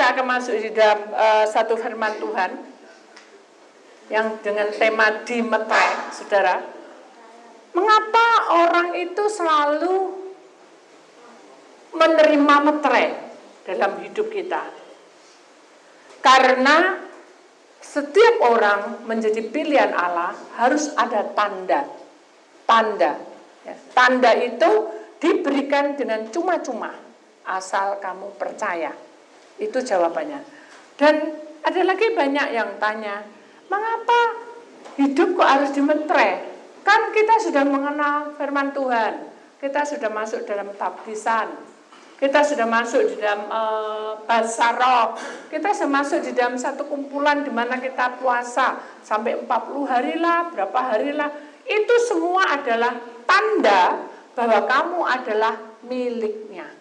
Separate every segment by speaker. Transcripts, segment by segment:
Speaker 1: kita akan masuk di dalam satu firman Tuhan yang dengan tema dimeterai, saudara. Mengapa orang itu selalu menerima meterai dalam hidup kita? Karena setiap orang menjadi pilihan Allah harus ada tanda. Tanda. Ya, tanda itu diberikan dengan cuma-cuma asal kamu percaya. Itu jawabannya. Dan ada lagi banyak yang tanya, mengapa hidup kok harus dimeterai? Kan kita sudah mengenal firman Tuhan, kita sudah masuk dalam baptisan, kita sudah masuk di dalam bahasa roh, kita sudah masuk di dalam satu kumpulan di mana kita puasa sampai 40 hari lah, berapa hari lah. Itu semua adalah tanda bahwa kamu adalah miliknya.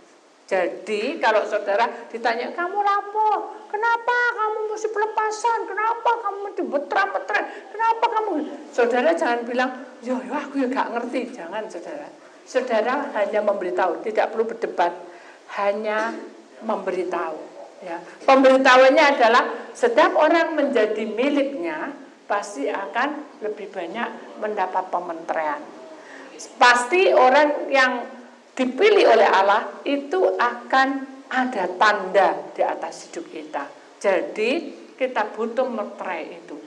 Speaker 1: Jadi kalau saudara ditanya, kamu lapo? Kenapa kamu mesti pelepasan? Kenapa kamu mesti betra-betra? Kenapa kamu? Saudara jangan bilang, yo aku ya gak ngerti. Jangan saudara. Saudara hanya memberitahu, tidak perlu berdebat. Hanya memberitahu. Ya. Pemberitahuannya adalah setiap orang menjadi miliknya, pasti akan lebih banyak mendapat pemeteraian. Pasti orang yang dipilih oleh Allah itu akan ada tanda di atas hidup kita. Jadi kita butuh meterai itu.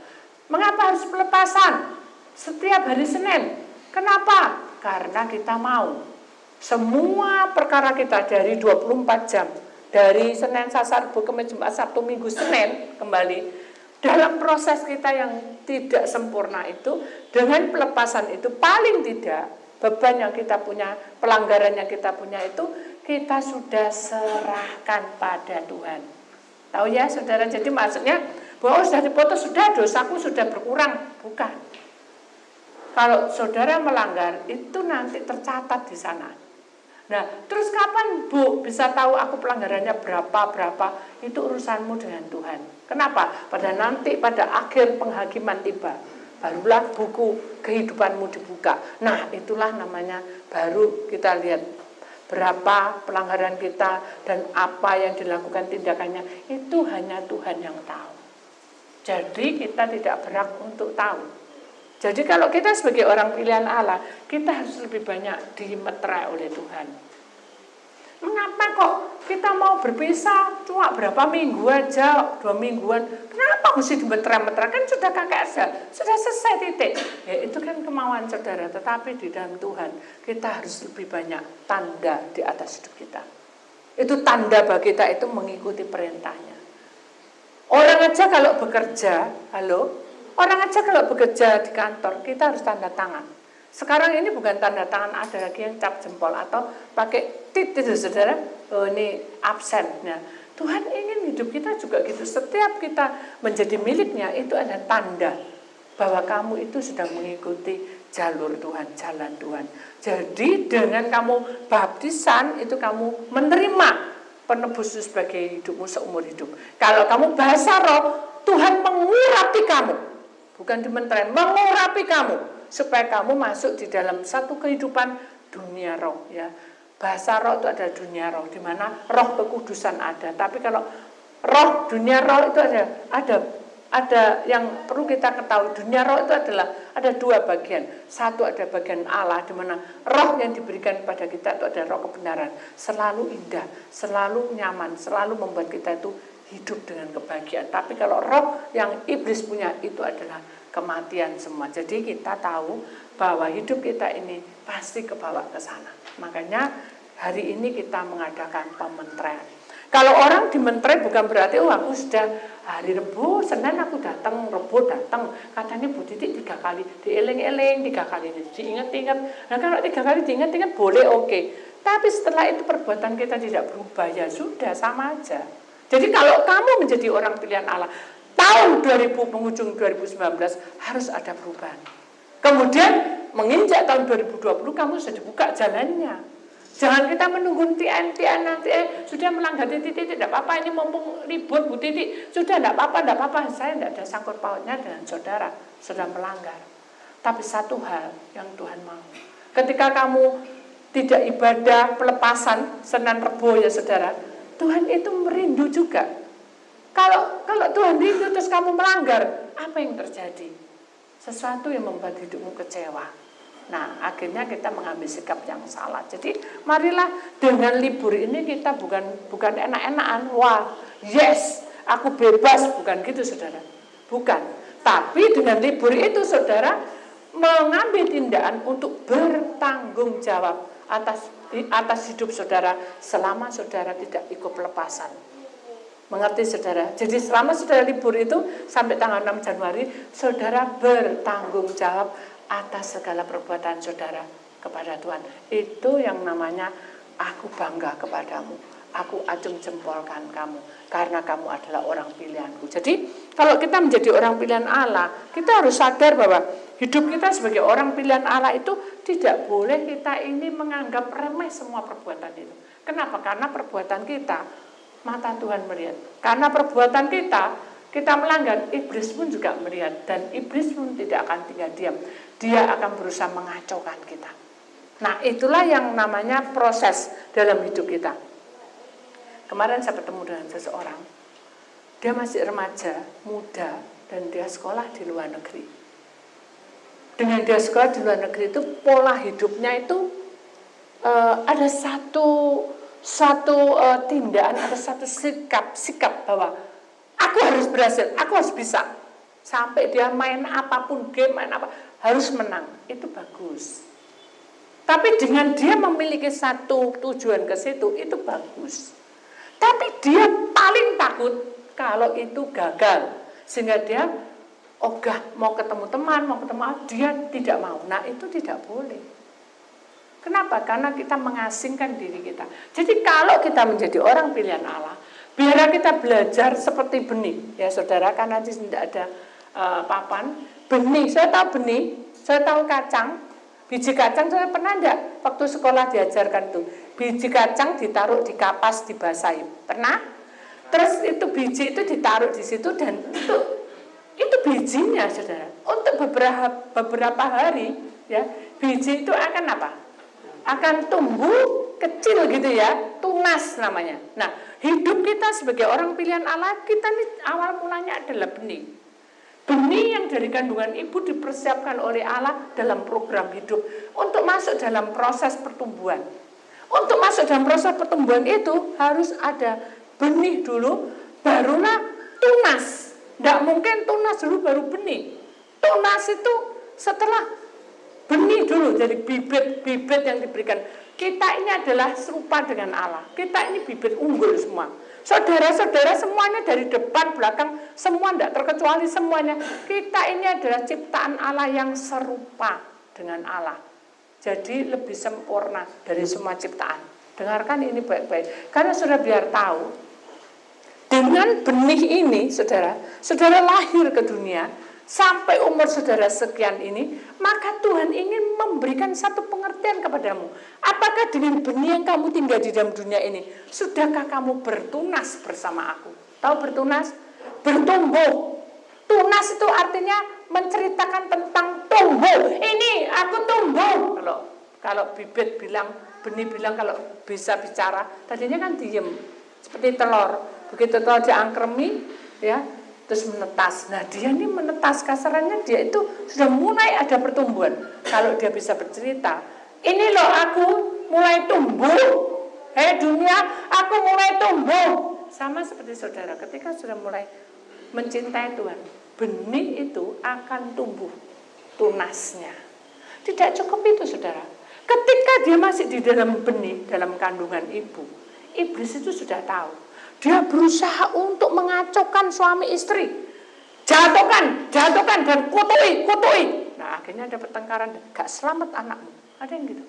Speaker 1: Mengapa harus pelepasan setiap hari Senin? Kenapa? Karena kita mau semua perkara kita dari 24 jam, dari Senin, Selasa, Rabu, Kamis, Jumat, Sabtu, Minggu, Senin kembali. Dalam proses kita yang tidak sempurna itu, dengan pelepasan itu paling tidak beban yang kita punya, pelanggaran yang kita punya itu, kita sudah serahkan pada Tuhan. Tahu ya saudara, jadi maksudnya bahwa sudah dipotong, sudah dosaku sudah berkurang. Bukan. Kalau saudara melanggar, itu nanti tercatat di sana. Nah, terus kapan Bu bisa tahu aku pelanggarannya berapa? Itu urusanmu dengan Tuhan. Kenapa? Nanti pada akhir penghakiman tiba, barulah buku kehidupanmu dibuka. Nah, itulah namanya baru kita lihat berapa pelanggaran kita dan apa yang dilakukan tindakannya. Itu hanya Tuhan yang tahu. Jadi kita tidak berhak untuk tahu. Jadi kalau kita sebagai orang pilihan Allah, kita harus lebih banyak dimeterai oleh Tuhan. Mengapa kok kita mau berpisah cuma berapa minggu aja, 2 mingguan? Kenapa mesti dimeterai-meterai? Kan sudah kakek aja, sudah selesai titik. Ya itu kan kemauan saudara, tetapi di dalam Tuhan kita harus lebih banyak tanda di atas hidup kita. Itu tanda bagi kita itu mengikuti perintahnya. Orang aja kalau bekerja, orang aja kalau bekerja di kantor, kita harus tanda tangan. Sekarang ini bukan tanda tangan, ada lagi yang cap jempol atau pakai titik itu saudara. Oh ini absen. Nah, Tuhan ingin hidup kita juga gitu. Setiap kita menjadi miliknya itu ada tanda bahwa kamu itu sudah mengikuti jalur Tuhan, jalan Tuhan. Jadi dengan kamu baptisan itu kamu menerima penebus sebagai hidupmu seumur hidup. Kalau kamu bahasa roh, Tuhan mengurapi kamu. Bukan dimeterai, mengurapi kamu supaya kamu masuk di dalam satu kehidupan dunia roh ya. Bahasa roh itu ada dunia roh di mana roh kekudusan ada. Tapi kalau roh dunia roh itu ada yang perlu kita ketahui. Dunia roh itu adalah ada 2 bagian. Satu ada bagian Allah di mana roh yang diberikan kepada kita itu ada roh kebenaran. Selalu indah, selalu nyaman, selalu membuat kita itu hidup dengan kebahagiaan. Tapi kalau roh yang iblis punya itu adalah kematian semua. Jadi kita tahu bahwa hidup kita ini pasti kebawa ke sana. Makanya hari ini kita mengadakan pemeteraian. Kalau orang dimeterai bukan berarti aku sudah hari Rebu, Senin aku datang, Rebu datang. Katanya Bu Titik 3 kali dieling-eling, 3 kali diingat-ingat. Nah kalau 3 kali diingat-ingat boleh oke. Tapi setelah itu perbuatan kita tidak berubah ya sudah sama aja. Jadi kalau kamu menjadi orang pilihan Allah, tahun 2000 penghujung 2019 harus ada perubahan. Kemudian menginjak tahun 2020 kamu sudah dibuka jalannya. Jangan kita menunggu tian-tian nanti sudah melanggar titik tidak apa-apa, ini mumpung ribut Bu Titik, sudah tidak apa-apa, saya tidak ada sangkut pautnya dengan saudara sudah melanggar. Tapi satu hal yang Tuhan mau, ketika kamu tidak ibadah pelepasan Senin Rebo ya saudara, Tuhan itu merindu juga Kalau Tuhan rindu terus kamu melanggar, apa yang terjadi? Sesuatu yang membuat hidupmu kecewa. Nah, akhirnya kita mengambil sikap yang salah. Jadi, marilah dengan libur ini kita bukan enak-enakan. Wah, yes, aku bebas. Bukan gitu, saudara. Bukan. Tapi dengan libur itu, saudara, mengambil tindakan untuk bertanggung jawab atas hidup saudara selama saudara tidak ikut pelepasan. Mengerti, saudara? Jadi selama saudara libur itu sampai tanggal 6 Januari, saudara bertanggung jawab atas segala perbuatan saudara kepada Tuhan. Itu yang namanya aku bangga kepadamu. Aku acung jempolkan kamu karena kamu adalah orang pilihanku. Jadi kalau kita menjadi orang pilihan Allah, kita harus sadar bahwa hidup kita sebagai orang pilihan Allah itu tidak boleh kita ini menganggap remeh semua perbuatan itu. Kenapa? Karena perbuatan kita mata Tuhan melihat. Karena perbuatan kita melanggar, iblis pun juga melihat. Dan iblis pun tidak akan tinggal diam. Dia akan berusaha mengacaukan kita. Nah, itulah yang namanya proses dalam hidup kita. Kemarin saya ketemu dengan seseorang. Dia masih remaja, muda, dan dia sekolah di luar negeri. Dengan dia sekolah di luar negeri itu, pola hidupnya itu ada satu tindakan, ada satu sikap bahwa aku harus berhasil, aku harus bisa. Sampai dia main apapun, game, main apa, harus menang. Itu bagus. Tapi dengan dia memiliki satu tujuan ke situ, itu bagus. Tapi dia paling takut kalau itu gagal. Sehingga dia ogah mau ketemu teman, dia tidak mau. Nah, itu tidak boleh. Kenapa? Karena kita mengasingkan diri kita. Jadi kalau kita menjadi orang pilihan Allah, biar kita belajar seperti benih. Ya saudara, karena di sini tidak ada papan. Benih, saya tahu benih, saya tahu kacang. Biji kacang saya pernah enggak waktu sekolah diajarkan tuh. Biji kacang ditaruh di kapas, dibasahi. Pernah? Terus itu biji itu ditaruh di situ dan itu bijinya, saudara. Untuk beberapa hari, ya, biji itu akan apa? Akan tumbuh kecil gitu ya, tunas namanya. Nah, hidup kita sebagai orang pilihan Allah, kita nih awal mulanya adalah benih. Benih yang dari kandungan ibu dipersiapkan oleh Allah dalam program hidup untuk masuk dalam proses pertumbuhan. Untuk masuk dalam proses pertumbuhan itu harus ada benih dulu, barulah tunas. Tidak mungkin tunas dulu baru benih. Tunas itu setelah benih dulu, jadi bibit yang diberikan. Kita ini adalah serupa dengan Allah. Kita ini bibit unggul semua. Saudara-saudara semuanya dari depan, belakang, semua tidak terkecuali semuanya. Kita ini adalah ciptaan Allah yang serupa dengan Allah. Jadi lebih sempurna dari semua ciptaan. Dengarkan ini baik-baik. Karena saudara biar tahu, dengan benih ini, saudara lahir ke dunia, sampai umur saudara sekian ini, maka Tuhan ingin memberikan satu pengertian kepadamu. Apakah dengan benih yang kamu tinggal di dalam dunia ini, sudahkah kamu bertunas bersama aku? Tahu bertunas? Bertumbuh. Tunas itu artinya menceritakan tentang tumbuh. Ini aku tumbuh. Kalau bibit bilang, benih bilang kalau bisa bicara, tadinya kan diem, seperti telur. Begitu telur diangkremi, ya, terus menetas. Nah, dia ini menetas, kasarannya dia itu sudah mulai ada pertumbuhan. Kalau dia bisa bercerita, ini loh aku mulai tumbuh. Dunia, aku mulai tumbuh. Sama seperti saudara, ketika sudah mulai mencintai Tuhan, benih itu akan tumbuh tunasnya. Tidak cukup itu, saudara. Ketika dia masih di dalam benih, dalam kandungan ibu, iblis itu sudah tahu. Dia berusaha untuk mengacaukan suami istri. Jatuhkan dan kutui. Nah, akhirnya ada pertengkaran, gak selamat anakmu. Ada yang gitu.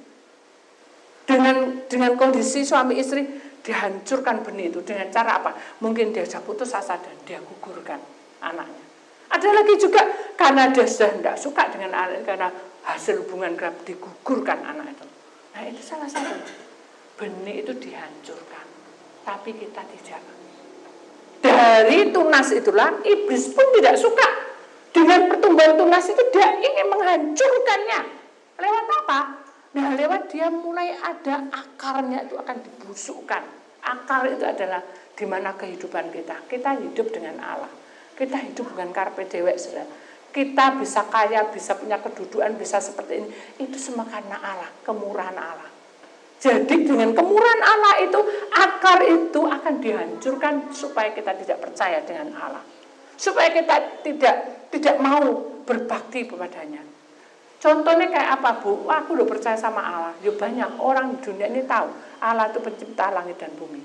Speaker 1: Dengan kondisi suami istri dihancurkan benih itu dengan cara apa? Mungkin dia sudah putus asa dan dia gugurkan anaknya. Ada lagi juga karena dia sudah tidak suka dengan anak, karena hasil hubungan kerap digugurkan anak itu. Nah, itu salah satu. Benih itu dihancurkan. Tapi kita tidak. Dari tunas itulah iblis pun tidak suka. Dengan pertumbuhan tunas itu dia ingin menghancurkannya. Lewat apa? Nah, lewat dia mulai ada akarnya itu akan dibusukkan. Akar itu adalah Di mana kehidupan kita? Kita hidup dengan Allah. Kita hidup dengan karpe dewek, saudara. Kita bisa kaya, bisa punya kedudukan, bisa seperti ini. Itu semua karena Allah, kemurahan Allah. Jadi dengan kemurahan Allah itu, akar itu akan dihancurkan supaya kita tidak percaya dengan Allah. Supaya kita tidak mau berbakti kepadanya. Contohnya kayak apa, Bu? Aku udah percaya sama Allah. Ya banyak orang di dunia ini tahu Allah itu pencipta langit dan bumi.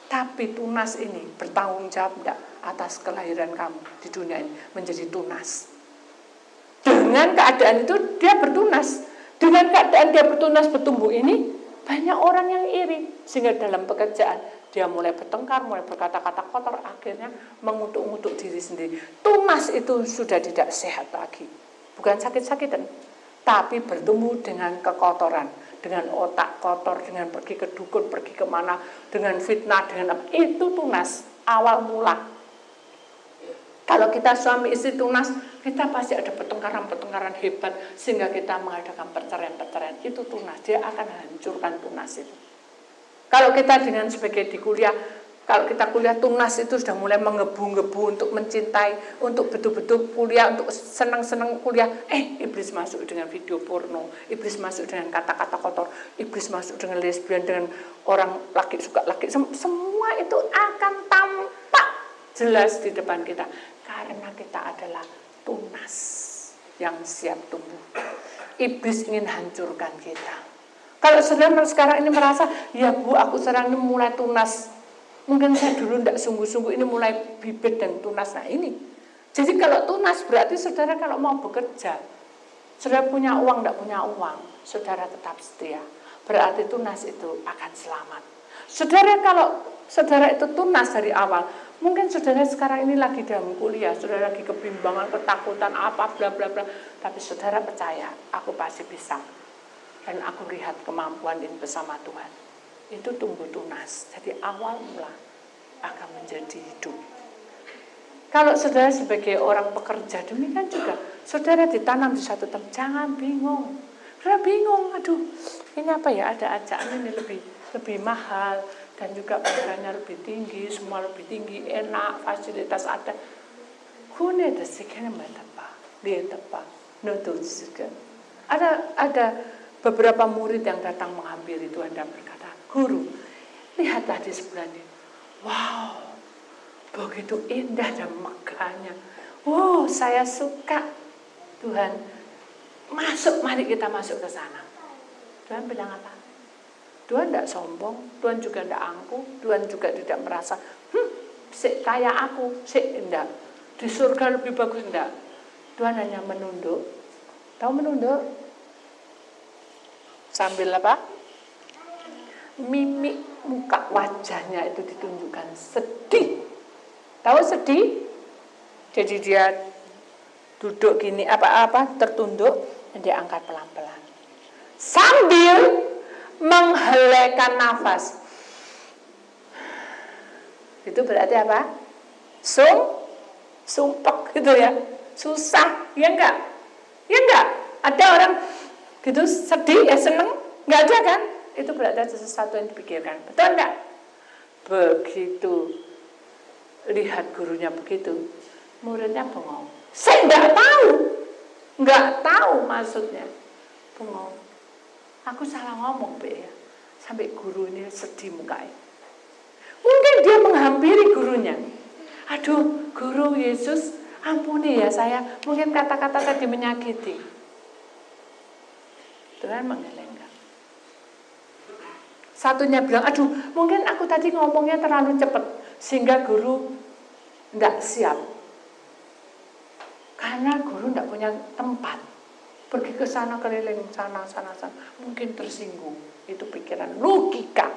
Speaker 1: Tapi tunas ini bertanggung jawab enggak atas kelahiran kamu di dunia ini menjadi tunas. Dengan keadaan itu dia bertunas. Dengan keadaan dia bertunas bertumbuh ini, banyak orang yang iri. Sehingga dalam pekerjaan dia mulai bertengkar, mulai berkata-kata kotor, akhirnya mengutuk-ngutuk diri sendiri. Tunas itu sudah tidak sehat lagi. Bukan sakit-sakitan, tapi bertumbuh dengan kekotoran, dengan otak kotor, dengan pergi ke dukun, pergi kemana, dengan fitnah, dengan apa. Itu tunas, awal mula. Kalau kita suami istri tunas, kita pasti ada pertengkaran-pertengkaran hebat, sehingga kita mengadakan perceraian-perceraian. Itu tunas, dia akan hancurkan tunas itu. Kalau kita dengan sebagai di kuliah, kalau kita kuliah tunas itu sudah mulai menggebu-gebu untuk mencintai, untuk betul-betul kuliah, untuk senang-senang kuliah. Iblis masuk dengan video porno, iblis masuk dengan kata-kata kotor, iblis masuk dengan lesbian, dengan orang laki suka laki. Semua itu akan tampak jelas di depan kita. Karena kita adalah tunas yang siap tumbuh. Iblis ingin hancurkan kita. Kalau saudara sekarang ini merasa, ya Bu, aku sekarang ini mulai tunas. Mungkin saya dulu tidak sungguh-sungguh, ini mulai bibit dan tunas. Nah ini. Jadi kalau tunas berarti saudara kalau mau bekerja, saudara punya uang, tidak punya uang, saudara tetap setia. Berarti tunas itu akan selamat. Saudara kalau saudara itu tunas dari awal, mungkin saudara sekarang ini lagi dalam kuliah, saudara lagi kebimbangan, ketakutan, apa, bla bla bla. Tapi saudara percaya, aku pasti bisa. Dan aku lihat kemampuan ini bersama Tuhan. Itu tumbuh tunas. Jadi awal mula akan menjadi hidup. Kalau saudara sebagai orang pekerja, demikian juga. Saudara ditanam di satu tempat, jangan bingung. Saudara bingung, aduh, ini apa ya, ada ajakan ini lebih mahal. Dan juga harganya lebih tinggi, semua lebih tinggi, enak, fasilitas ada. Hune desiknya metapa, dia tepa, nututkan. Ada beberapa murid yang datang menghampiri Tuhan dan berkata, Guru, lihatlah di sebelah ini. Wow, begitu indah dan megahnya. Wow, saya suka. Tuhan, mari kita masuk ke sana. Tuhan bilang apa? Tuhan tidak sombong, Tuhan juga tidak angkuh, Tuhan juga tidak merasa, kayak aku, enggak. Di surga lebih bagus, enggak. Tuhan hanya menunduk. Tahu menunduk? Sambil apa? Mimik muka wajahnya itu ditunjukkan sedih. Tahu sedih? Jadi dia duduk gini, tertunduk, dan dia angkat pelan-pelan. Sambil menghelakan nafas. Itu berarti apa? Sumpek gitu ya. Susah, ya enggak? Ya enggak? Ada orang gitu sedih ya seneng, enggak ada kan? Itu berarti ada sesuatu yang dipikirkan. Betul enggak? Begitu lihat gurunya begitu, muridnya bengong. Saya enggak tahu maksudnya. Bengong. Aku salah ngomong, Be, ya. Sampai guru ini sedih mukanya. Mungkin dia menghampiri gurunya. Aduh, Guru Yesus, ampuni ya saya. Mungkin kata-kata tadi menyakiti. Tuhan menggelengkan. Satunya bilang, aduh, mungkin aku tadi ngomongnya terlalu cepat. Sehingga guru tidak siap. Karena guru tidak punya tempat. Pergi ke sana keliling sana, mungkin tersinggung. Itu pikiran logika.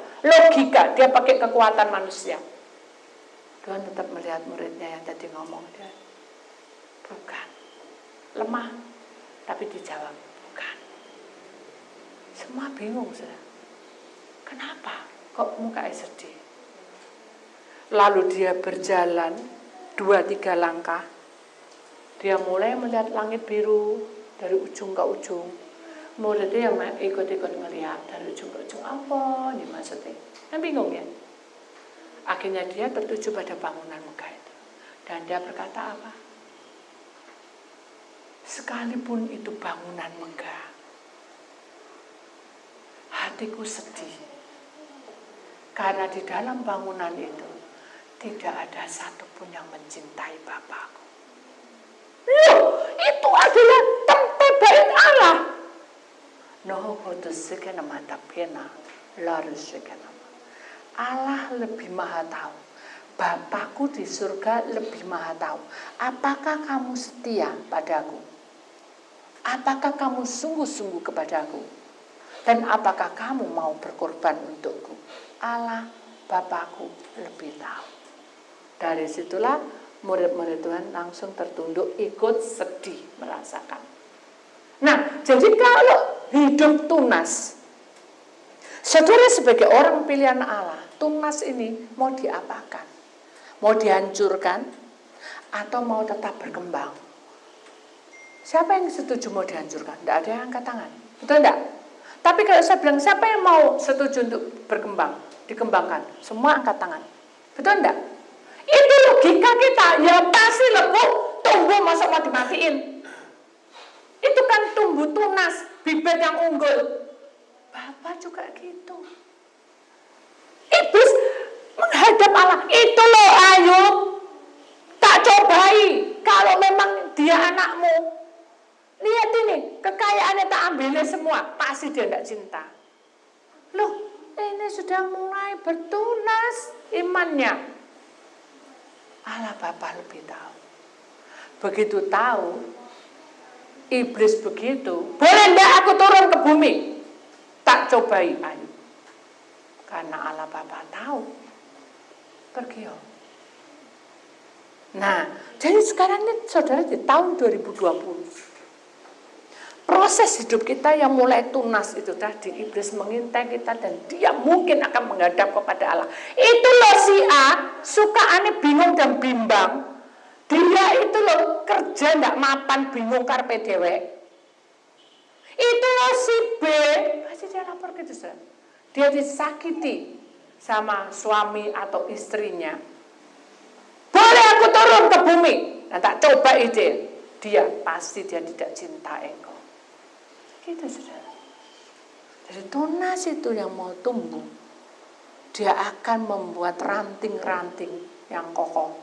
Speaker 1: Dia pakai kekuatan manusia. Tuhan tetap melihat muridnya yang tadi ngomong dia. Bukan. Lemah. Tapi dijawab, bukan. Semua bingung, saudara. Kenapa? Kok mukanya sedih? Lalu dia berjalan 2-3 langkah. Dia mulai melihat langit biru. Dari ujung ke ujung. Muridnya yang ikut-ikut ngelihat dari ujung ke ujung. Apa ini maksudnya? Kan bingung ya? Akhirnya dia tertuju pada bangunan megah itu. Dan dia berkata apa? Sekalipun itu bangunan megah, hatiku sedih. Karena di dalam bangunan itu tidak ada satupun yang mencintai Bapakku. Loh, itu adalah tempat bait Allah. Allah lebih maha tahu. Bapakku di surga lebih maha tahu. Apakah kamu setia padaku? Apakah kamu sungguh-sungguh kepadaku? Dan apakah kamu mau berkorban untukku? Allah, Bapakku lebih tahu. Dari situlah murid-murid Tuhan langsung tertunduk, ikut sedih merasakan. Nah, jadi kalau hidup tunas, saudara sebagai orang pilihan Allah, tunas ini mau diapakan? Mau dihancurkan atau mau tetap berkembang? Siapa yang setuju mau dihancurkan? Tidak ada yang angkat tangan, betul enggak? Tapi kalau saya bilang siapa yang mau setuju untuk berkembang, dikembangkan? Semua angkat tangan, betul enggak? Itu logika kita, ya pasti lebih tumbuh masa mau dimatiin. Itu kan tumbuh tunas, bibit yang unggul. Bapak juga gitu. Iblis menghadap Allah, itu loh Ayub, tak cobai kalau memang dia anakmu. Lihat ini, kekayaannya tak ambilnya semua, pasti dia tidak cinta. Loh, ini sudah mulai bertunas imannya. Allah Bapa lebih tahu. Begitu tahu, iblis begitu, boleh enggak aku turun ke bumi? Tak cobai Ayub. Karena Allah Bapa tahu. Pergi yo. Nah, jadi sekarang ini saudara di tahun 2020. Proses hidup kita yang mulai tunas itu tadi, iblis mengintai kita dan dia mungkin akan menghadap kepada Allah. Itu loh si A, suka aneh bingung dan bimbang. Dia itu loh kerja ndak mapan bingung karpe dewek. Itu loh si B, pasti dia lapor gitu saja. Dia disakiti sama suami atau istrinya. Boleh aku turun ke bumi? Nah, tak coba ide. Dia pasti dia tidak cinta engkau. Gitu saudara. Jadi tunas itu yang mau tumbuh, dia akan membuat ranting-ranting yang kokoh.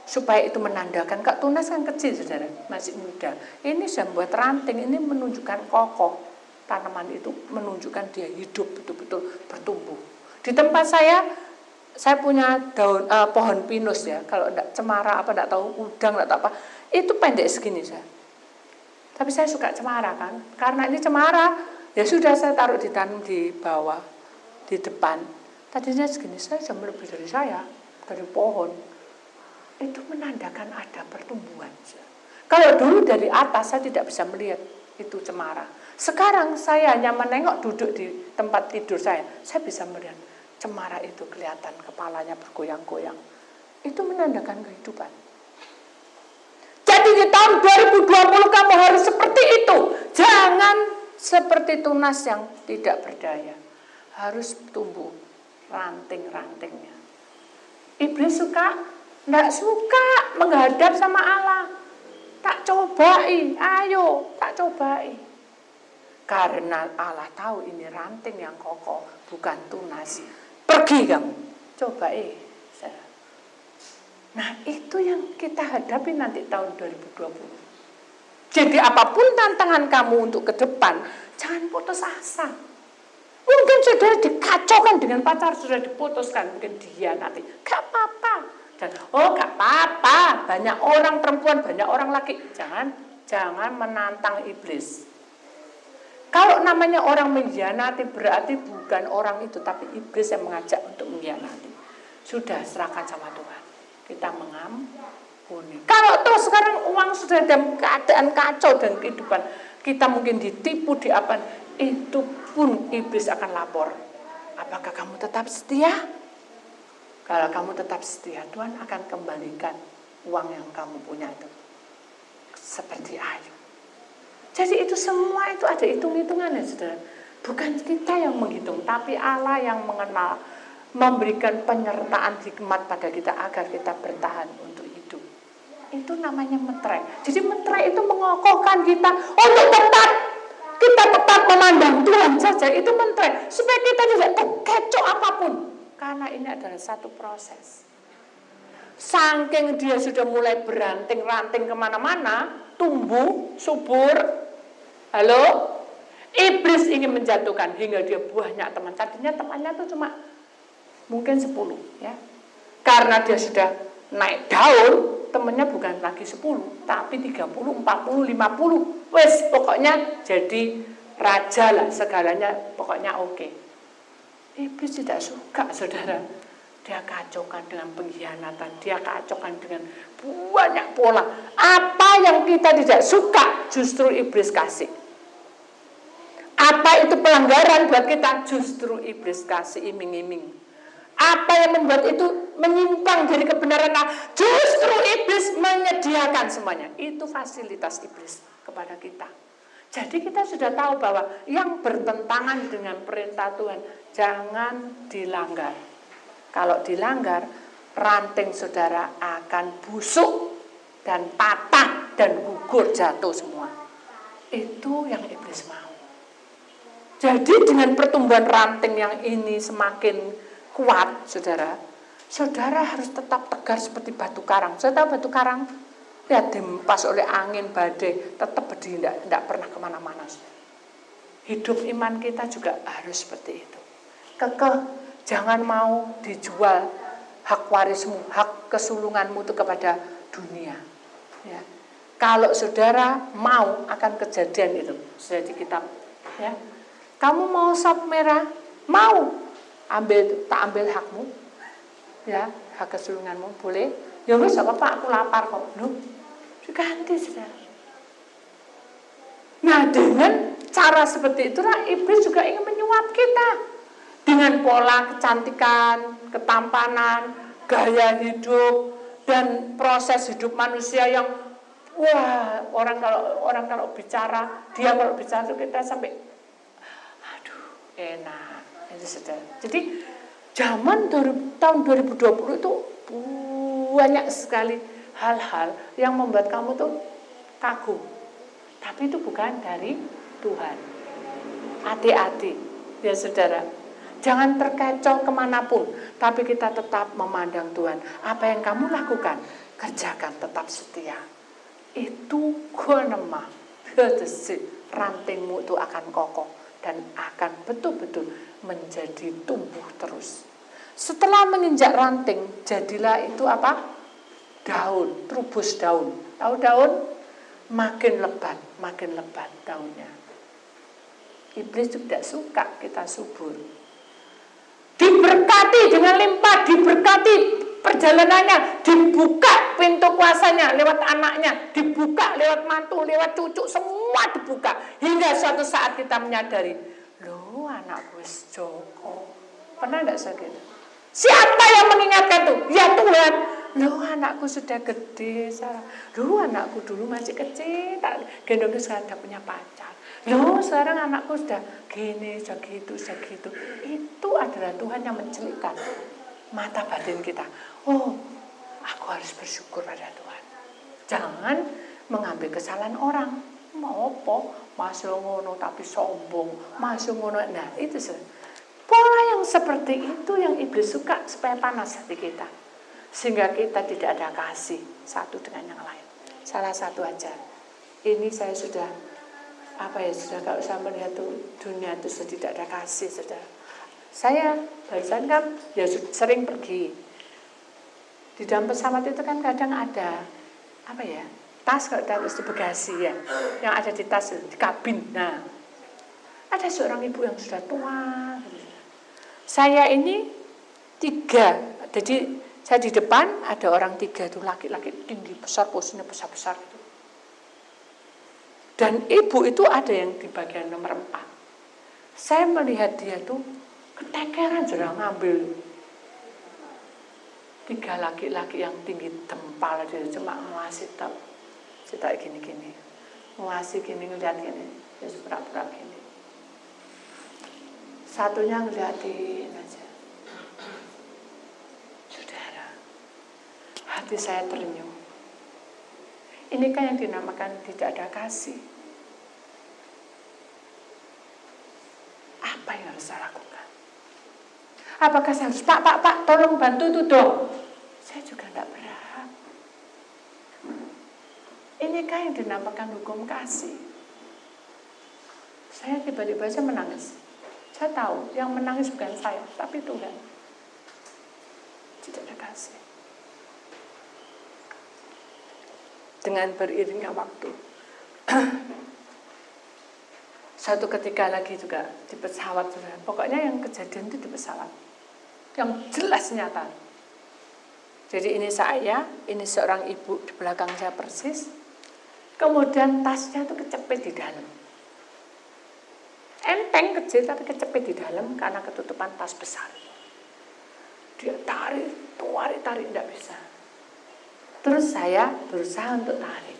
Speaker 1: Supaya itu menandakan, Kak tunas kan kecil saudara, masih muda. Ini sudah membuat ranting, ini menunjukkan kokoh. Tanaman itu menunjukkan dia hidup, betul-betul bertumbuh. Di tempat saya punya daun pohon pinus ya. Kalau enggak cemara apa enggak tahu udang enggak tahu apa, itu pendek segini saya. Tapi saya suka cemara kan, karena ini cemara, ya sudah saya taruh ditanam di bawah, di depan. Tadinya segini saja, lebih dari saya, dari pohon. Itu menandakan ada pertumbuhan. Kalau dulu dari atas saya tidak bisa melihat itu cemara. Sekarang saya hanya menengok duduk di tempat tidur saya bisa melihat cemara itu kelihatan kepalanya bergoyang-goyang. Itu menandakan kehidupan. Jadi di tahun 2020 kamu harus seperti itu. Jangan seperti tunas yang tidak berdaya. Harus tumbuh ranting-rantingnya. Iblis suka? Tidak suka menghadap sama Allah. Tak cobai, ayo, tak cobai. Karena Allah tahu ini ranting yang kokoh, bukan tunas. Pergi kamu, cobai. Nah itu yang kita hadapi nanti tahun 2020. Jadi apapun tantangan kamu untuk ke depan, jangan putus asa. Mungkin saudara dikacaukan dengan pacar, sudah diputuskan, mungkin dia nanti, gak apa-apa. Dan gak apa-apa, banyak orang perempuan, banyak orang laki. Jangan menantang iblis. Kalau namanya orang mengkhianati berarti bukan orang itu, tapi iblis yang mengajak untuk mengkhianati. Sudah serahkan sama Tuhan. Kita mengampuni. Kalau terus sekarang uang sudah dalam keadaan kacau dan kehidupan kita mungkin ditipu di apa, itu pun iblis akan lapor. Apakah kamu tetap setia? Kalau kamu tetap setia, Tuhan akan kembalikan uang yang kamu punya itu seperti Ayub. Jadi itu semua itu ada hitung-hitungannya, saudara. Bukan kita yang menghitung, tapi Allah yang mengenal memberikan penyertaan hikmat pada kita agar kita bertahan untuk hidup. Itu namanya meterai. Jadi meterai itu mengokohkan kita untuk kita tetap memandang Tuhan saja. Itu meterai supaya kita tidak terkecoh apapun. Karena ini adalah satu proses. Saking dia sudah mulai beranting-ranting kemana-mana, tumbuh, subur. Halo? Iblis ingin menjatuhkan hingga dia banyak teman. Tadinya temannya tuh cuma mungkin 10 ya. Karena dia sudah naik daun, temannya bukan lagi 10, tapi 30, 40, 50. Wes pokoknya jadi raja lah, segalanya pokoknya oke. Iblis tidak suka, saudara. Dia kacaukan dengan pengkhianatan, dia kacaukan dengan banyak pola. Apa yang kita tidak suka justru iblis kasih. Apa itu pelanggaran buat kita? Justru iblis kasih iming-iming. Apa yang membuat itu menyimpang dari kebenaran? Justru iblis menyediakan semuanya. Itu fasilitas iblis kepada kita. Jadi kita sudah tahu bahwa yang bertentangan dengan perintah Tuhan jangan dilanggar. Kalau dilanggar, ranting saudara akan busuk dan patah dan gugur, jatuh semua. Itu yang iblis mau. Jadi dengan pertumbuhan ranting yang ini semakin kuat, saudara harus tetap tegar seperti batu karang. Saya tahu batu karang, ya dihempas oleh angin badai, tetap berdiri, tidak pernah kemana-mana. Hidup iman kita juga harus seperti itu. Kekeh, jangan mau dijual hak warismu, hak kesulunganmu itu kepada dunia. Ya. Kalau saudara mau akan kejadian itu, sudah di kitab, ya. Kamu mau sop merah? Mau? Tak ambil hakmu. Ya, hak kesulunganmu boleh. Ya wis apa Pak, aku lapar kok. Loh, diganti saudara. Nah, dengan cara seperti itulah iblis juga ingin menyuap kita. Dengan pola kecantikan, ketampanan, gaya hidup, dan proses hidup manusia yang wah, orang kalau bicara, dia kalau bicara itu kita sampai enak, itu saudara. Jadi zaman tahun 2020 itu banyak sekali hal-hal yang membuat kamu tuh kagum. Tapi itu bukan dari Tuhan. Hati-hati ya saudara. Jangan terkecoh kemanapun, tapi kita tetap memandang Tuhan. Apa yang kamu lakukan, kerjakan, tetap setia. Itu gonemah, rantingmu itu akan kokoh dan akan betul-betul menjadi tumbuh terus. Setelah menginjak ranting, jadilah itu apa? Daun, trubus daun. Tahu daun? Makin lebat daunnya. Iblis tidak suka kita subur. Diberkati dengan limpah, diberkati perjalanannya, dibuka pintu kuasanya lewat anaknya, dibuka lewat mantu, lewat cucu, semua dibuka. Hingga suatu saat kita menyadari, loh anakku wis Joko. Pernah enggak sakit? Siapa yang mengingatkan tuh? Ya Tuhan. Loh anakku sudah gede, Sarah. Loh anakku dulu masih kecil, tak gendong sekarang udah punya pacar. Loh sekarang anakku sudah gini, sudah gitu. Itu adalah Tuhan yang mencelikkan mata batin kita. Oh, aku harus bersyukur pada Tuhan. Jangan mengambil kesalahan orang. Mau apa? Masuk ngono tapi sombong. Masuk ngono. Nah, itu pola yang seperti itu yang iblis suka supaya panas hati kita. Sehingga kita tidak ada kasih satu dengan yang lain. Salah satu aja. Ini saya sudah sudah kalau saya melihat dunia itu sudah tidak ada kasih, sudah. Saya barusan kan ya sering pergi. Di dalam pesawat itu kan kadang ada tas kalau taruh di bagasi ya, yang ada di tas di kabin. Nah, ada seorang ibu yang sudah tua. Saya ini 3, jadi saya di depan ada orang 3 itu laki-laki tinggi besar, posisinya besar-besar itu. Dan ibu itu ada yang di bagian nomor 4. Saya melihat dia tuh ketekeran sudah ngambil 3 laki-laki yang tinggi tempal, dia cuma ngasih tak gini-gini, ngasih gini ngeliat gini, dia pura-pura. Satunya ngeliatin aja. hati saya terenyuh. Inikah yang dinamakan tidak ada kasih? Apa yang harus saya lakukan? Apakah saya harus, Pak, tolong bantu itu dong? Saya juga tidak berhak. Inikah yang dinamakan hukum kasih? Saya tiba-tiba saja menangis. Saya tahu yang menangis bukan saya, tapi Tuhan. Tidak ada kasih. Dengan beriringnya waktu, satu ketika lagi juga di pesawat, pokoknya yang kejadian itu di pesawat, yang jelas nyata. Jadi ini saya, ini seorang ibu di belakang saya persis, kemudian tasnya itu kecepit di dalam. Enteng kecil tapi kecepit di dalam karena ketutupan tas besar. Dia tarik, tidak bisa. Terus saya berusaha untuk tarik.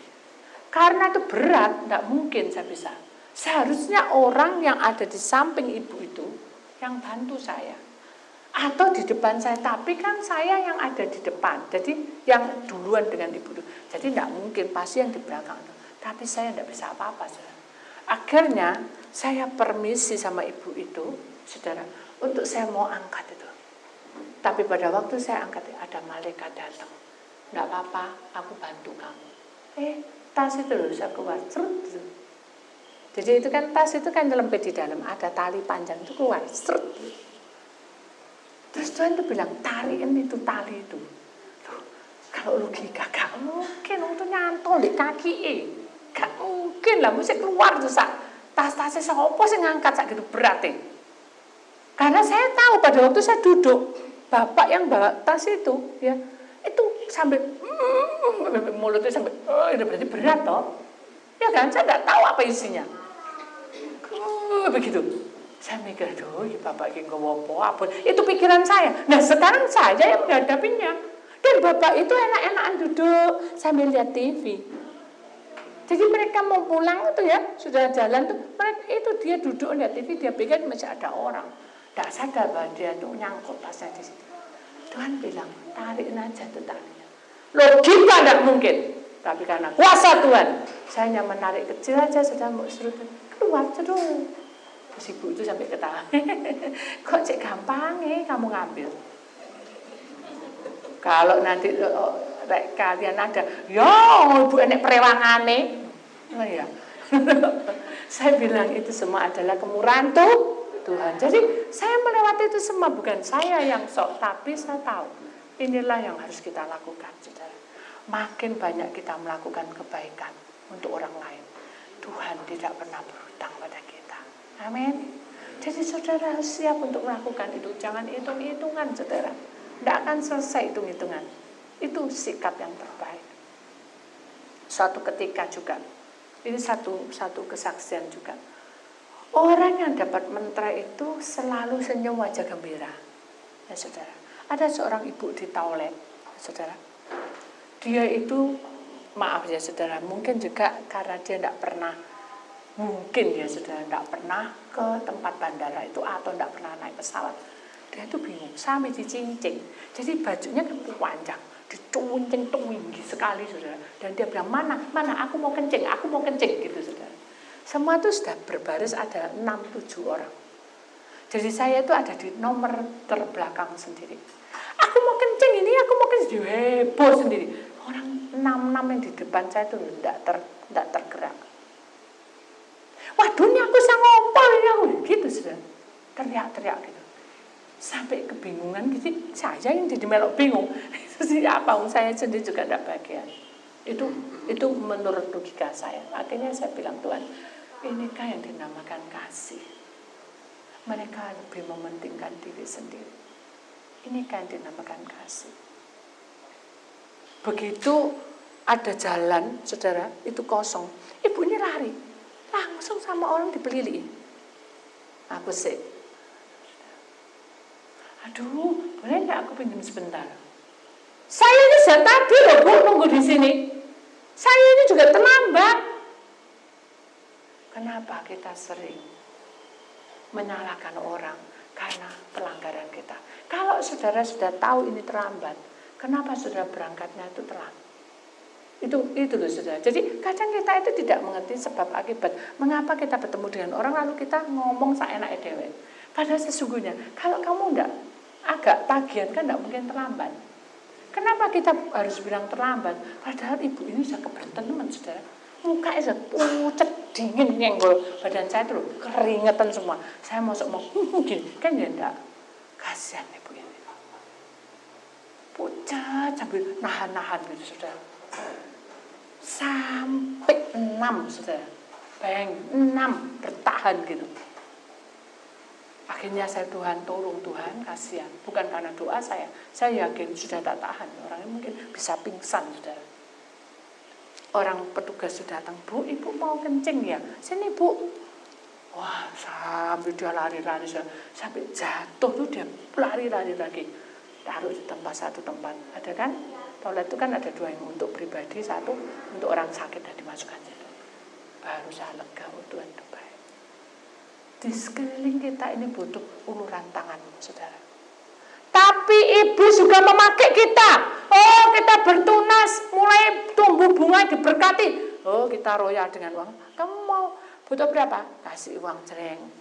Speaker 1: Karena itu berat, tidak mungkin saya bisa. Seharusnya orang yang ada di samping ibu itu yang bantu saya. Atau di depan saya, tapi kan saya yang ada di depan. Jadi yang duluan dengan ibu itu. Jadi tidak mungkin, pasti yang di belakang itu. Tapi saya tidak bisa apa-apa, saudara. Akhirnya saya permisi sama ibu itu, saudara, untuk saya mau angkat itu. Tapi pada waktu saya angkat, ada malaikat datang. Tidak apa-apa, aku bantu kamu. Tas itu loh, saya keluar. Serut. Jadi itu kan tas itu kan nyelempit di dalam, ada tali panjang itu keluar. Serut. Terus Tuhan itu bilang, tariin itu tali itu. Loh, kalau logika gak mungkin, itu nyantol di kaki. Gak mungkin lah, mesti keluar tuh tas-tasnya siapa sih ngangkat sak gitu beratnya. Karena saya tahu pada waktu saya duduk, bapak yang bawa tas itu, ya itu sambil mulutnya sampai, itu berarti berat toh. Ya kan, saya nggak tahu apa isinya. Begitu. Saya mikir, aduh, bapak ini apa? Itu pikiran saya. Nah sekarang saya yang menghadapinya. Dan bapak itu enak-enakan duduk sambil lihat TV. Jadi mereka mau pulang itu ya, sudah jalan tuh, mereka itu dia duduk lihat TV, dia pikir masih ada orang. Tidak sadar bahwa dia tuh nyangkut tasnya di situ. Tuhan bilang, tarik aja tuh talinya. Logika tidak mungkin, tapi karena kuasa Tuhan, saya hanya menarik kecil aja, sudah mau serut keluar cedung. Terus ibu itu sampai ketawa, kok cek gampang kamu ngambil. Kalau nanti kalian ada, ya ibu enek perewangane. Oh iya. Saya bilang itu semua adalah kemurahan Tuhan. Jadi saya melewati itu semua, bukan saya yang sok, tapi saya tahu inilah yang harus kita lakukan, saudara. Makin banyak kita melakukan kebaikan untuk orang lain, Tuhan tidak pernah berhutang pada kita. Amin. Jadi saudara harus siap untuk melakukan itu. Jangan hitung-hitungan, saudara. Tidak akan selesai hitung-hitungan. Itu sikap yang terbaik. Suatu ketika juga, ini satu kesaksian juga. Orang yang dapat mentera itu selalu senyum, wajah gembira. Ya saudara. Ada seorang ibu di toilet, saudara. Dia itu, maaf ya saudara, mungkin juga karena dia tidak pernah, mungkin ya saudara, tidak pernah ke tempat bandara itu atau tidak pernah naik pesawat. Dia itu bingung, sampai dicincing. Jadi bajunya kan panjang, dicuncing tinggi sekali saudara. Dan dia bilang, mana, aku mau kencing gitu saudara. Semua itu sudah berbaris, ada 6-7 orang. Jadi saya itu ada di nomor terbelakang sendiri. Aku mau kencing, heboh sendiri. Orang 6 yang di depan saya itu tidak tergerak. Waduh, ini aku ngompol ini aku gitu sudah. Teriak-teriak gitu. Sampai kebingungan gitu, saya yang jadi melok bingung. Itu siapa? Saya sendiri juga tidak bahagia. Itu menurut logika saya. Akhirnya saya bilang, Tuhan, inikah yang dinamakan kasih? Mereka lebih mementingkan diri sendiri. Inikah yang dinamakan kasih? Begitu ada jalan, saudara, itu kosong. Ibu ini lari, langsung sama orang dipelili. Aku sih, aduh, boleh nggak aku pinjam sebentar? Saya ini sudah tadi loh Bu, nunggu di sini. Saya ini juga terlambat. Kenapa kita sering menyalahkan orang karena pelanggaran kita? Kalau saudara sudah tahu ini terlambat, Kenapa saudara berangkatnya itu telat? Itu loh saudara. Jadi kadang kita itu tidak mengerti sebab akibat. Mengapa kita bertemu dengan orang lalu kita ngomong seenaknya dewe. Padahal sesungguhnya kalau kamu enggak agak pagian kan enggak mungkin terlambat. Kenapa kita harus bilang terlambat? Padahal ibu ini sudah keberatan teman saudara. Mukanya sudah pucat dingin nyenggol. Badan saya itu loh keringetan semua. Saya masuk mau gini kan ya enggak. Kasihan ibu ini. Pucat sambil nahan-nahan gitu saudara. Sampai 6 saudara, bayangin 6 bertahan gitu. Akhirnya saya Tuhan tolong Tuhan kasihan, bukan karena doa saya yakin sudah tak tahan, orangnya mungkin bisa pingsan saudara. Orang petugas sudah datang, Bu, ibu mau kencing ya, sini Bu. Wah sampai dia lari-lari sampai jatuh tuh dia lari-lari lagi, taruh di satu tempat, ada kan? Toilet itu kan ada 2 yang untuk pribadi, 1 untuk orang sakit dan dimasukkan situ. Baru saya lega, Tuhan itu baik. Di sekeliling kita ini butuh uluran tangan, saudara. Tapi ibu juga memakai kita. Oh, kita bertunas, mulai tumbuh bunga diberkati. Oh, kita royal dengan uang. Kamu mau butuh berapa? Kasih uang cereng.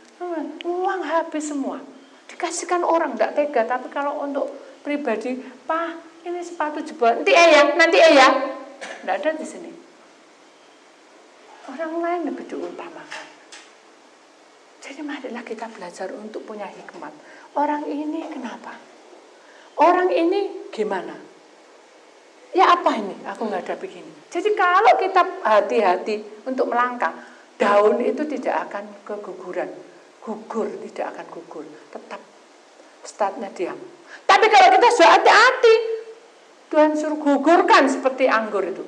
Speaker 1: Uang habis semua. Dikasihkan orang, tidak tega. Tapi kalau untuk pribadi, Pak, ini sepatu jebol. Nanti ya. Tidak ada di sini. Orang lain lebih diutamakan. Jadi marilah kita belajar untuk punya hikmat. Orang ini kenapa? Orang ini gimana? Ya apa ini? Aku nggak ada begini. Jadi kalau kita hati-hati untuk melangkah, daun itu tidak akan keguguran. Gugur, tidak akan gugur. Tetap startnya diam. Tapi kalau kita sudah hati-hati, Tuhan suruh gugurkan seperti anggur itu.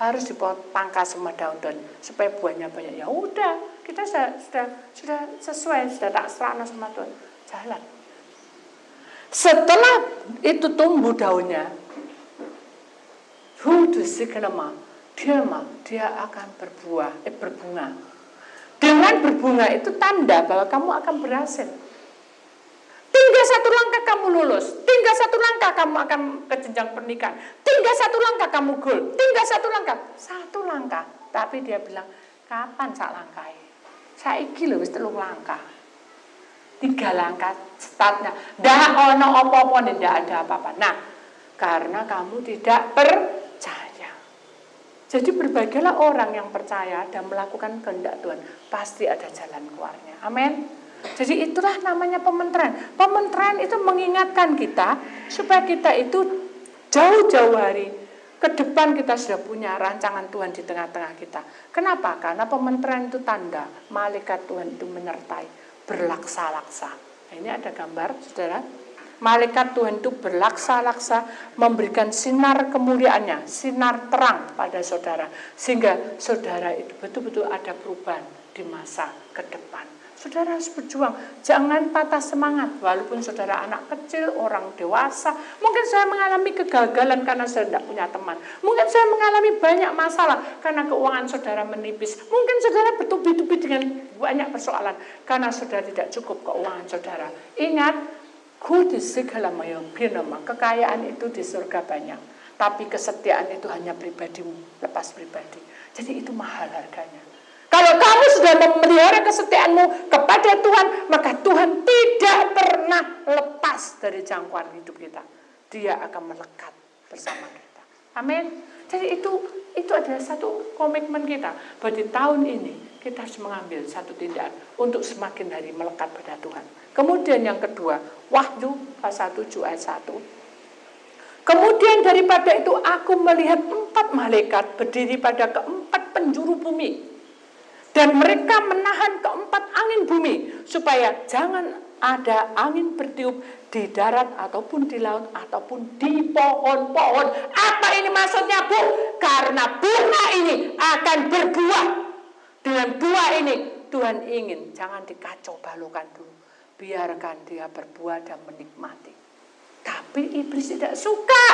Speaker 1: Harus dipangkas semua daun-daun supaya buahnya banyak. Ya udah, kita sudah sesuai, sudah tak serana sama Tuhan. Jalan. Setelah itu tumbuh daunnya, dia akan berbunga. Dengan berbunga itu tanda bahwa kamu akan berhasil. Tinggal 1 langkah kamu lulus, tinggal 1 langkah kamu akan ke jenjang pernikahan, tinggal 1 langkah kamu goal, tinggal 1 langkah, 1 langkah. Tapi dia bilang, kapan sak langkah? Saiki lho wis 3 langkah. 3 langkah startnya. Ndak ono apa-apa, ndak ada apa-apa. Nah, karena kamu tidak percaya. Jadi berbagailah orang yang percaya dan melakukan kehendak Tuhan, pasti ada jalan keluarnya. Amin. Jadi itulah namanya pementeran. Pementeran itu mengingatkan kita supaya kita itu jauh-jauh hari ke depan kita sudah punya rancangan Tuhan di tengah-tengah kita. Kenapa? Karena pementeran itu tanda malaikat Tuhan itu menyertai, berlaksa-laksa. Nah, ini ada gambar, saudara. Malaikat Tuhan itu berlaksa-laksa memberikan sinar kemuliaannya, sinar terang pada saudara. Sehingga saudara itu betul-betul ada perubahan di masa ke depan. Saudara harus berjuang, jangan patah semangat. Walaupun saudara anak kecil, orang dewasa, mungkin saya mengalami kegagalan karena saya tidak punya teman. Mungkin saya mengalami banyak masalah karena keuangan saudara menipis. Mungkin saudara bertubi-tubi dengan banyak persoalan karena saudara tidak cukup keuangan saudara. Ingat, kekayaan itu di surga banyak, tapi kesetiaan itu hanya pribadimu, lepas pribadi. Jadi itu mahal harganya. Kalau kamu sudah memelihara kesetiaanmu kepada Tuhan, maka Tuhan tidak pernah lepas dari jangkauan hidup kita. Dia akan melekat bersama kita. Amin. Jadi itu adalah satu komitmen kita. Bahwa di tahun ini kita harus mengambil satu tindakan untuk semakin hari melekat pada Tuhan. Kemudian yang kedua, Wahyu pasal 7 ayat 1. Kemudian daripada itu aku melihat 4 malaikat berdiri pada keempat penjuru bumi. Dan mereka menahan keempat angin bumi supaya jangan ada angin bertiup di darat ataupun di laut ataupun di pohon-pohon. Apa ini maksudnya, Bu? Karena bunga ini akan berbuah. Dengan buah ini Tuhan ingin jangan dikacau balukan dulu. Biarkan dia berbuah dan menikmati. Tapi iblis tidak suka.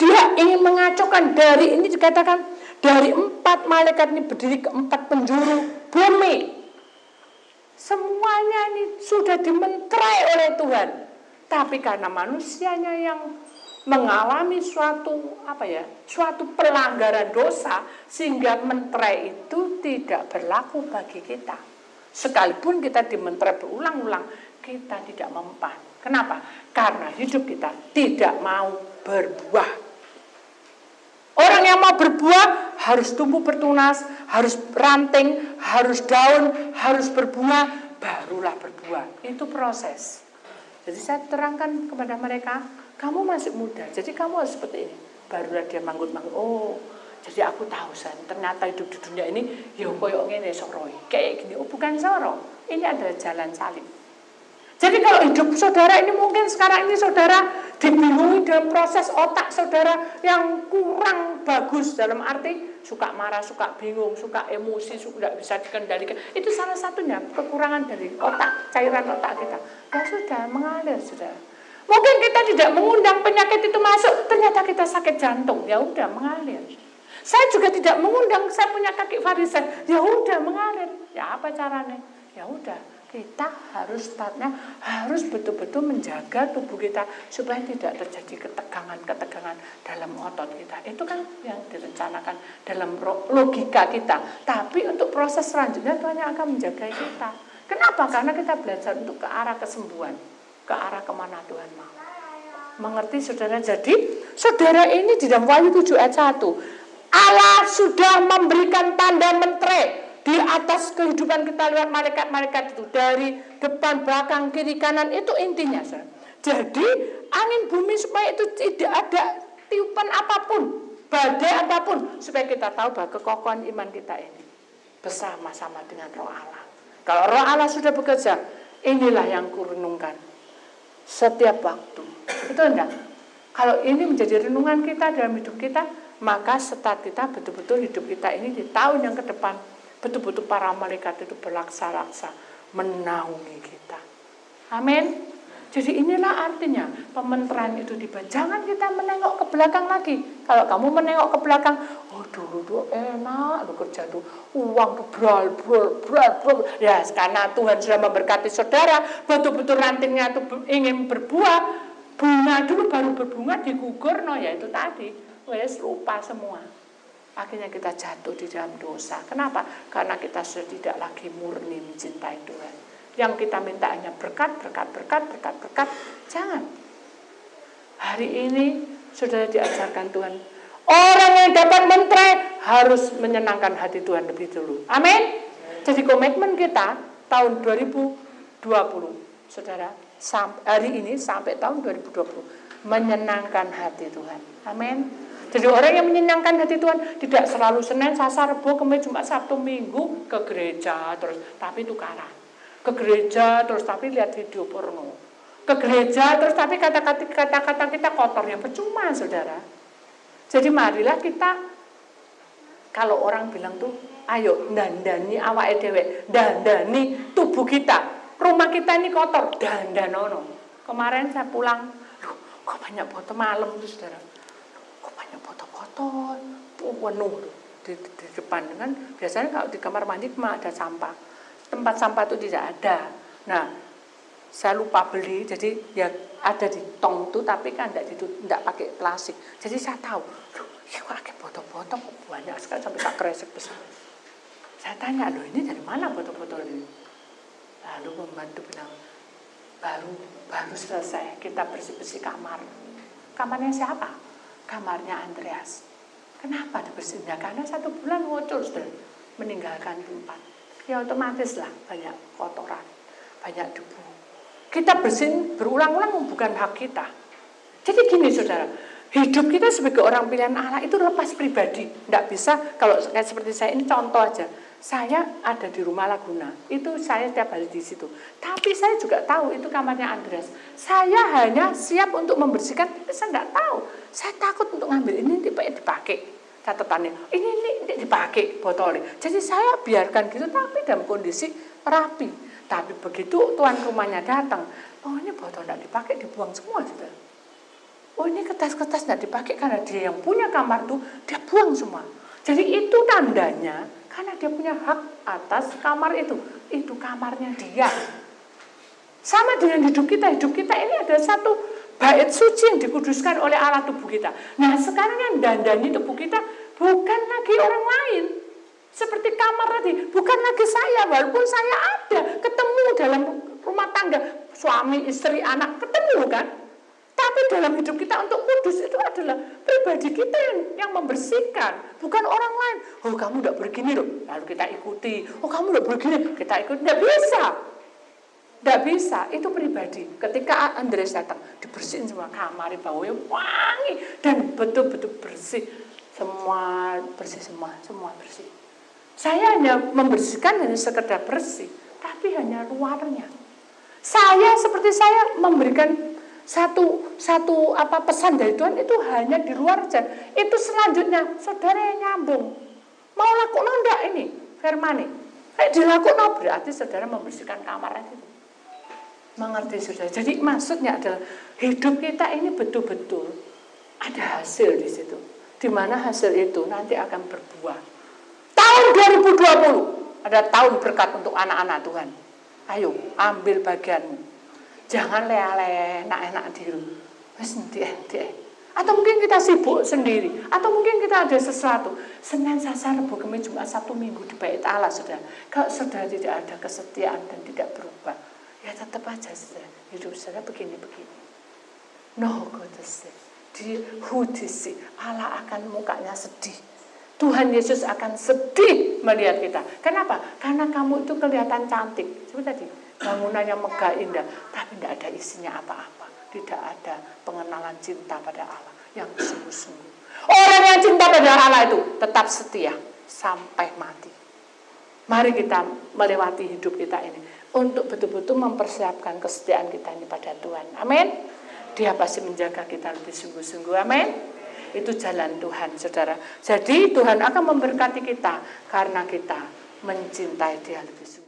Speaker 1: Dia ingin mengacaukan. Dari ini dikatakan dari 4 malaikat ini berdiri ke 4 penjuru bumi. Semuanya ini sudah dimenterai oleh Tuhan. Tapi karena manusianya yang mengalami suatu pelanggaran dosa sehingga menterai itu tidak berlaku bagi kita. Sekalipun kita dimenterai berulang-ulang, kita tidak mempan. Kenapa? Karena hidup kita tidak mau berbuah. Orang yang mau berbuah harus tumbuh bertunas, harus ranting, harus daun, harus berbuah, barulah berbuah. Itu proses. Jadi saya terangkan kepada mereka, kamu masih muda, jadi kamu harus seperti ini. Barulah dia manggut-manggut. Oh, jadi aku tahu ternyata hidup di dunia ini ya koyo ngene soroi. Kayak gini. Oh, bukan soro. Ini adalah jalan salib. Jadi kalau hidup saudara ini mungkin sekarang ini saudara dibingungi dalam proses otak saudara yang kurang bagus, dalam arti suka marah, suka bingung, suka emosi, tidak bisa dikendalikan. Itu salah satunya kekurangan dari otak, cairan otak kita. Ya sudah, mengalir sudah. Mungkin kita tidak mengundang penyakit itu masuk, ternyata kita sakit jantung. Ya udah, mengalir. Saya juga tidak mengundang, saya punya kaki varisan. Ya udah, mengalir. Ya apa caranya? Ya udah, kita harus betul-betul menjaga tubuh kita supaya tidak terjadi ketegangan dalam otot kita. Itu kan yang direncanakan dalam logika kita. Tapi untuk proses selanjutnya Tuhan yang akan menjaga kita. Kenapa? Karena kita belajar untuk ke arah kesembuhan, ke arah kemana Tuhan mau. Mengerti saudara? Jadi saudara ini di dalam Wahyu 7 ayat 1, Allah sudah memberikan tanda menterai di atas kehidupan kita lewat malaikat-malaikat itu. Dari depan, belakang, kiri, kanan, itu intinya. Jadi angin bumi supaya itu tidak ada tiupan apapun, badai apapun, supaya kita tahu bahwa kekokohan iman kita ini bersama-sama dengan Roh Allah. Kalau Roh Allah sudah bekerja, inilah yang kurenungkan setiap waktu. Itu enggak? Kalau ini menjadi renungan kita dalam hidup kita, maka start kita betul-betul hidup kita ini di tahun yang ke depan betul-betul para malaikat itu berlaksa-laksa menaungi kita. Amin. Jadi inilah artinya pementeran itu dibaca. Jangan kita menengok ke belakang lagi. Kalau kamu menengok ke belakang, oh dulu tuh enak, kerja tuh uang tuh bral. Ya, karena Tuhan sudah memberkati saudara, betul-betul rantingnya tuh ingin berbuah, bunga dulu baru berbunga digugur, no ya itu tadi, wes lupa semua. Akhirnya kita jatuh di dalam dosa. Kenapa? Karena kita sudah tidak lagi murni mencintai Tuhan. Yang kita minta hanya berkat. Jangan. Hari ini sudah diajarkan Tuhan. Orang yang dapat menterai harus menyenangkan hati Tuhan lebih dulu. Amin. Jadi komitmen kita tahun 2020, saudara, hari ini sampai tahun 2020 menyenangkan hati Tuhan. Amin. Jadi orang yang menyenangkan hati Tuhan tidak selalu Senin, Selasa, Rabu, Kamis, Jumat, Sabtu, Minggu ke gereja terus, tapi tukaran. Ke gereja terus tapi lihat video porno. Ke gereja terus tapi kata-kata kita kotor, ya percuma saudara. Jadi marilah kita, kalau orang bilang tuh, ayo dandani awake dhewe, dandani tubuh kita. Rumah kita ini kotor, dandanono. Kemarin saya pulang, kok banyak foto malam tuh saudara. Foto-foto penuh di depan dengan biasanya kalau di kamar mandi cuma ada sampah, tempat sampah itu tidak ada. Nah, saya lupa beli, jadi ya ada di tong tuh, tapi kan tidak pakai plastik. Jadi saya tahu, ya pakai foto-foto banyak sekali sampai tak kresek besar. Saya tanya, loh ini dari mana foto-foto ini? Lalu pembantu bilang, baru selesai kita bersih-bersih kamar. Kamarnya siapa? Kamarnya Andreas. Kenapa dibersihin? Karena 1 bulan ngocor sudah meninggalkan tempat. Ya otomatis lah banyak kotoran, banyak debu. Kita bersihin berulang-ulang bukan hak kita. Jadi gini saudara, hidup kita sebagai orang pilihan Allah itu lepas pribadi. Tidak bisa, kalau seperti saya ini contoh aja. Saya ada di rumah Laguna, itu saya setiap hari di situ. Tapi saya juga tahu itu kamarnya Andreas. Saya hanya siap untuk membersihkan, tapi saya tidak tahu. Saya takut untuk ngambil ini dipakai. Catatannya, ini dipakai botolnya. Jadi saya biarkan gitu, tapi dalam kondisi rapi. Tapi begitu tuan rumahnya datang, oh ini botol tidak dipakai, dibuang semua. Gitu. Oh ini kertas-kertas tidak dipakai karena dia yang punya kamar tuh, dia buang semua. Jadi itu tandanya, karena dia punya hak atas kamar itu kamarnya dia. Sama dengan hidup kita ini ada satu Bait suci yang dikuduskan oleh Allah tubuh kita. Nah sekarang yang dandani tubuh kita bukan lagi orang lain. Seperti kamar tadi, bukan lagi saya. Walaupun saya ada, ketemu dalam rumah tangga, suami, istri, anak, ketemu kan. Tapi dalam hidup kita untuk kudus itu adalah pribadi kita yang membersihkan, bukan orang lain. Oh kamu tidak begini loh, lalu kita ikuti. Oh kamu tidak begini, kita ikuti. Tidak bisa. Tidak bisa, itu pribadi. Ketika Andreas datang, dibersihin semua kamar, baunya wangi dan betul-betul bersih. Semua bersih, semua bersih. Saya hanya membersihkan hanya sekedar bersih, tapi hanya luarnya. Saya seperti saya memberikan satu pesan dari Tuhan itu hanya di luar saja. Itu selanjutnya saudara yang nyambung. Mau lakukan enggak ini firman? Dilakukan berarti saudara membersihkan kamar itu. Mengerti saudara? Jadi maksudnya adalah hidup kita ini betul-betul ada hasil di situ. Di mana hasil itu nanti akan berbuah. Tahun 2020 ada tahun berkat untuk anak-anak Tuhan. Ayo ambil bagianmu. Jangan leleh, enak-enak diri. Atau mungkin kita sibuk sendiri, atau mungkin kita ada sesuatu. Senin, Selasa, Rabu, Kamis, Jumat, Sabtu, Minggu di bait Allah, saudara. Kalau saudara tidak ada kesetiaan dan tidak berubah, ya tetap aja saudara. Hidup saudara begini-begini. No go to see. Di hudisi, Allah akan mukanya sedih. Tuhan Yesus akan sedih melihat kita. Kenapa? Karena kamu itu kelihatan cantik. Seperti tadi, bangunannya megah indah, tapi tidak ada isinya apa-apa. Tidak ada pengenalan cinta pada Allah yang sungguh-sungguh. Orang yang cinta pada Allah itu tetap setia sampai mati. Mari kita melewati hidup kita ini untuk betul-betul mempersiapkan kesetiaan kita ini pada Tuhan. Amin. Dia pasti menjaga kita lebih sungguh-sungguh. Amin. Itu jalan Tuhan, saudara. Jadi Tuhan akan memberkati kita karena kita mencintai Dia lebih sungguh.